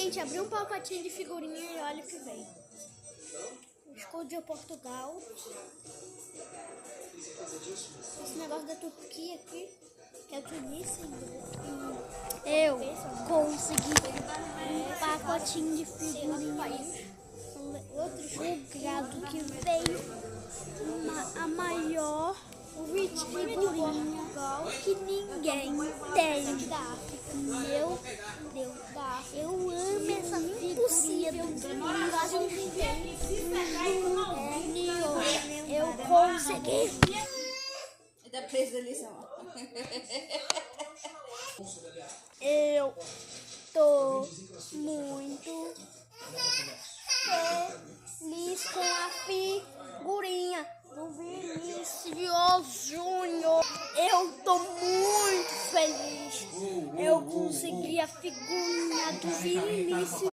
Gente, abri um pacotinho de figurinha e olha o que vem. Escudo de Portugal. Esse negócio da Turquia aqui, que é o Tunísia. Eu consegui um pacotinho de figurinhas. O grado que veio a maior figurinha que ninguém tem. Meu Deus, eu amo essa figurinha do Tunísia. Eu consegui. Tá preso ali, só. Eu tô muito feliz com a figurinha do Vinícius Júnior. Eu tô muito feliz. Eu consegui a figurinha do Vinícius.